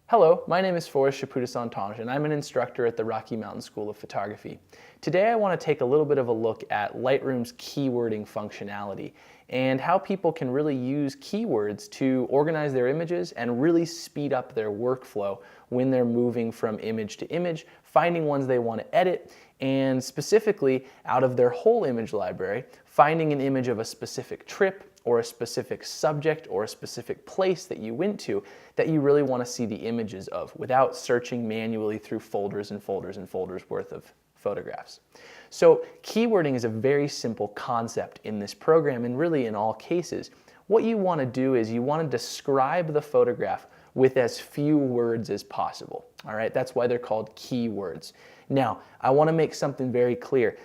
Hello, my name is Chaput de Saintonge, and I'm an instructor at the Rocky Mountain School of Photography. Today I want to take a little bit of a look at Lightroom's keywording functionality and how people can really use keywords to organize their images and really speed up their workflow when they're moving from image to image, finding ones they want to edit, and specifically out of their whole image library, finding an image of a specific trip or a specific subject or a specific place that you went to that you really want to see the images of without searching manually through folders and folders and folders worth of photographs. So keywording is a very simple concept in this program, and really in all cases. What you want to do is you want to describe the photograph with as few words as possible. All right, that's why they're called keywords. Now, I want to make something very clear.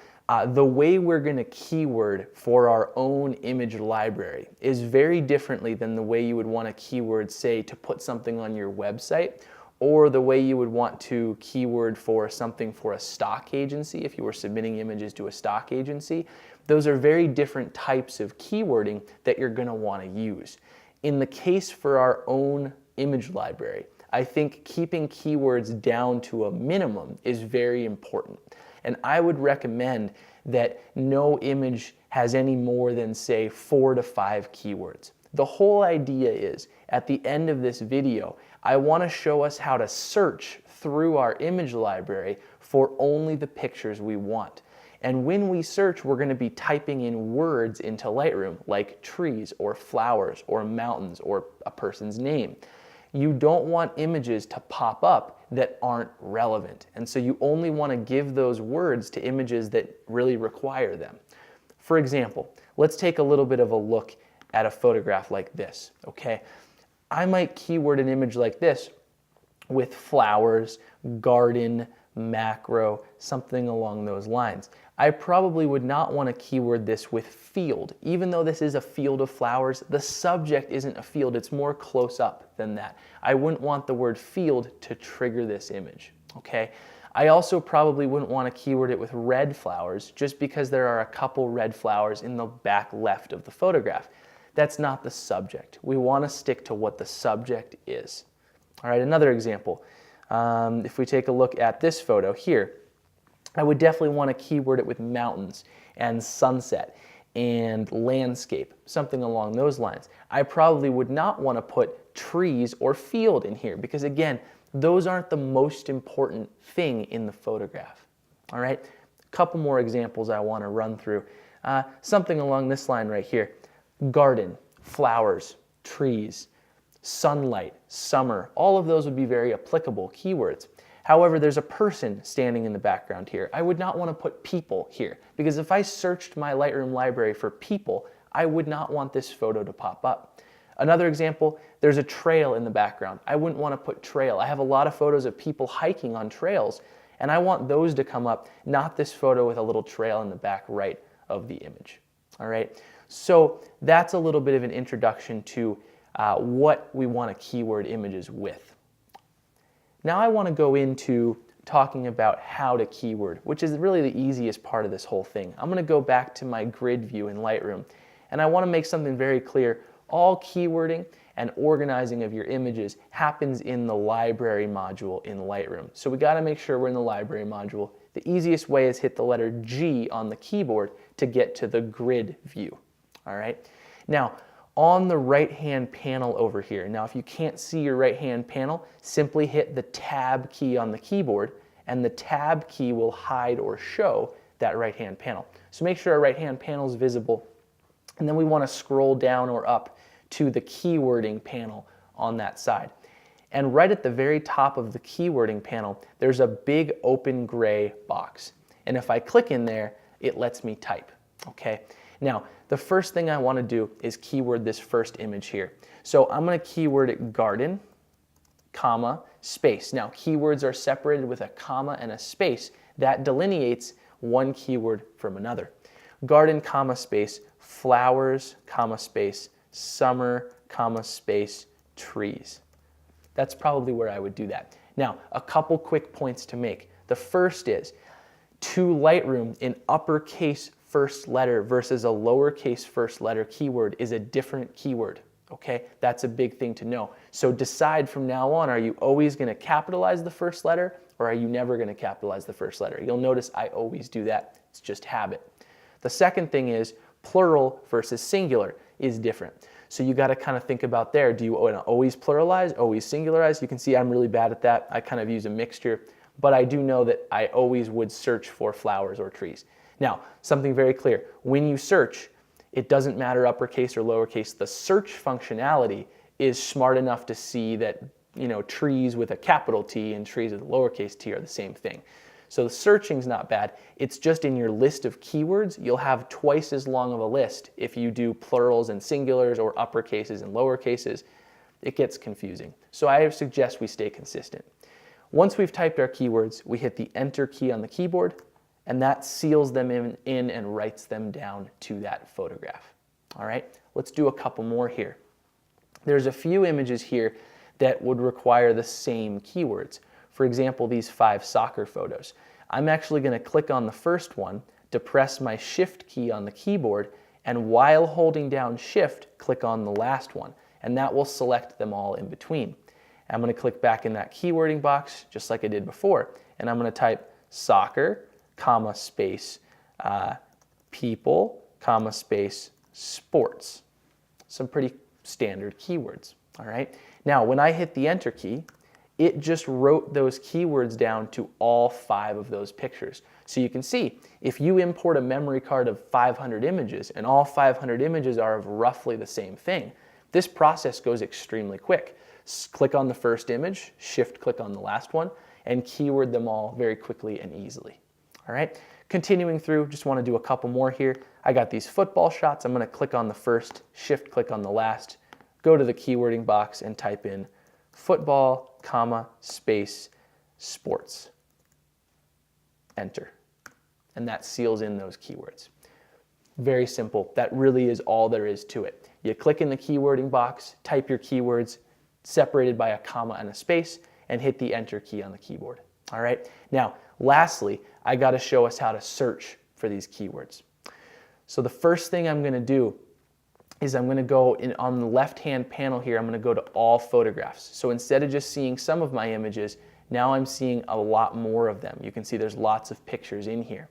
The way we're going to keyword for our own image library is very differently than the way you would want to keyword, say, to put something on your website, or the way you would want to keyword for something for a stock agency if you were submitting images to a stock agency. Those are very different types of keywording that you're going to want to use. In the case for our own image library, I think keeping keywords down to a minimum is very important. And I would recommend that no image has any more than, say, 4 to 5 keywords. The whole idea is, at the end of this video, I want to show us how to search through our image library for only the pictures we want. And when we search, we're going to be typing in words into Lightroom, like trees or flowers or mountains or a person's name. You don't want images to pop up that aren't relevant. And so you only want to give those words to images that really require them. For example, let's take a little bit of a look at a photograph like this, okay? I might keyword an image like this with flowers, garden, macro, something along those lines. I probably would not want to keyword this with field. Even though this is a field of flowers, the subject isn't a field, it's more close up than that. I wouldn't want the word field to trigger this image, okay? I also probably wouldn't want to keyword it with red flowers just because there are a couple red flowers in the back left of the photograph. That's not the subject. We want to stick to what the subject is. All right, another example. If we take a look at this photo here, I would definitely want to keyword it with mountains and sunset and landscape, something along those lines. I probably would not want to put trees or field in here because, again, those aren't the most important thing in the photograph. All right, a couple more examples I want to run through. Something along this line right here. Garden, flowers, trees, sunlight, summer, all of those would be very applicable keywords. However, there's a person standing in the background here. I would not want to put people here because if I searched my Lightroom library for people, I would not want this photo to pop up. Another example, there's a trail in the background. I wouldn't want to put trail. I have a lot of photos of people hiking on trails, and I want those to come up, not this photo with a little trail in the back right of the image. All right, so that's a little bit of an introduction to what we want to keyword images with. Now I want to go into talking about how to keyword, which is really the easiest part of this whole thing. I'm going to go back to my grid view in Lightroom, and I want to make something very clear. All keywording and organizing of your images happens in the library module in Lightroom. So we got to make sure we're in the library module. The easiest way is hit the letter G on the keyboard to get to the grid view. All right. Now, on the right-hand panel over here, now if you can't see your right-hand panel, simply hit the Tab key on the keyboard, and the Tab key will hide or show that right-hand panel. So make sure our right-hand panel is visible, and then we want to scroll down or up to the keywording panel on that side. And right at the very top of the keywording panel, there's a big open gray box. And if I click in there, it lets me type, okay? Now, the first thing I want to do is keyword this first image here. So I'm going to keyword it garden, comma, space. Now, keywords are separated with a comma and a space. That delineates one keyword from another. Garden, comma, space, flowers, comma, space, summer, comma, space, trees. That's probably where I would do that. Now, a couple quick points to make. The first is, to Lightroom, an uppercase first letter versus a lowercase first letter keyword is a different keyword, Okay, that's a big thing to know. So decide from now on, are you always going to capitalize the first letter, or are you never going to capitalize the first letter? You'll notice I always do that. It's just habit. The second thing is plural versus singular is different. So you got to kind of think about there. Do you want to always pluralize, always singularize? You can see I'm really bad at that. I kind of use a mixture, but I do know that I always would search for flowers or trees. Now, something very clear. When you search, it doesn't matter uppercase or lowercase. The search functionality is smart enough to see that, you know, trees with a capital T and trees with a lowercase t are the same thing. So the searching's not bad. It's just in your list of keywords, you'll have twice as long of a list if you do plurals and singulars or uppercases and lowercases. It gets confusing. So I suggest we stay consistent. Once we've typed our keywords, we hit the Enter key on the keyboard, and that seals them in and writes them down to that photograph. All right, let's do a couple more here. There's a few images here that would require the same keywords. For example, these 5 soccer photos. I'm actually going to click on the first one, depress my Shift key on the keyboard, and while holding down Shift, click on the last one, and that will select them all in between. I'm going to click back in that keywording box, just like I did before, and I'm going to type soccer, comma, space, people, comma, space, sports. Some pretty standard keywords, all right? Now, when I hit the Enter key, it just wrote those keywords down to all 5 of those pictures. So you can see, if you import a memory card of 500 images and all 500 images are of roughly the same thing, this process goes extremely quick. Click on the first image, Shift click on the last one, and keyword them all very quickly and easily. All right, continuing through, just want to do a couple more here. I got these football shots. I'm going to click on the first, Shift click on the last, go to the keywording box and type in football, comma, space, sports. Enter. And that seals in those keywords. Very simple. That really is all there is to it. You click in the keywording box, type your keywords separated by a comma and a space, and hit the Enter key on the keyboard. All right. Now, lastly, I got to show us how to search for these keywords. So the first thing I'm going to do is I'm going to go on the left-hand panel here, I'm going to go to all photographs. So instead of just seeing some of my images, now I'm seeing a lot more of them. You can see there's lots of pictures in here.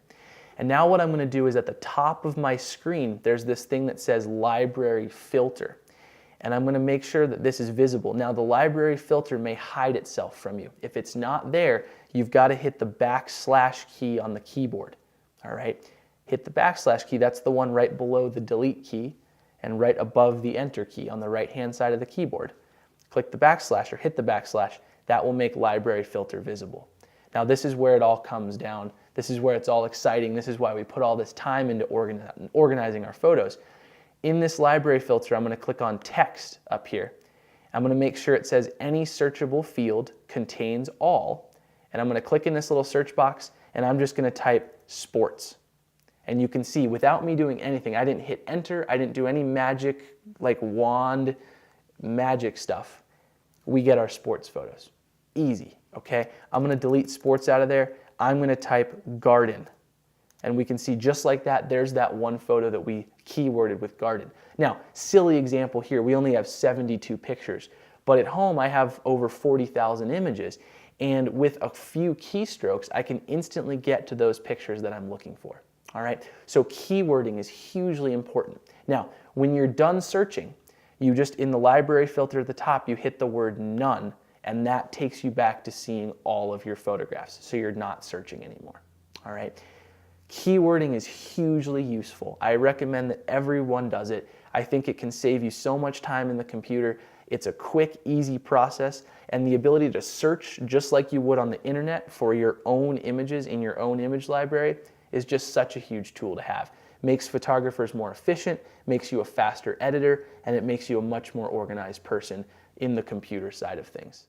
And now what I'm going to do is at the top of my screen, there's this thing that says Library Filter. And I'm going to make sure that this is visible. Now the library filter may hide itself from you. If it's not there, you've got to hit the backslash key on the keyboard. All right, hit the backslash key. That's the one right below the delete key and right above the Enter key on the right-hand side of the keyboard. Click the backslash or hit the backslash. That will make library filter visible. Now this is where it all comes down. This is where it's all exciting. This is why we put all this time into organizing our photos. In this library filter, I'm going to click on text up here. I'm going to make sure it says any searchable field contains all. And I'm going to click in this little search box and I'm just going to type sports. And you can see without me doing anything, I didn't hit enter, I didn't do any magic, like wand magic stuff. We get our sports photos. Easy, okay? I'm going to delete sports out of there. I'm going to type garden. And we can see just like that, there's that one photo that we keyworded with garden. Now, silly example here, we only have 72 pictures, but at home I have over 40,000 images, and with a few keystrokes, I can instantly get to those pictures that I'm looking for. All right, so keywording is hugely important. Now, when you're done searching, you just, in the library filter at the top, you hit the word none, and that takes you back to seeing all of your photographs, so you're not searching anymore. All right. Keywording is hugely useful. I recommend that everyone does it. I think it can save you so much time in the computer. It's a quick, easy process, and the ability to search just like you would on the internet for your own images in your own image library is just such a huge tool to have. Makes photographers more efficient, makes you a faster editor, and it makes you a much more organized person in the computer side of things.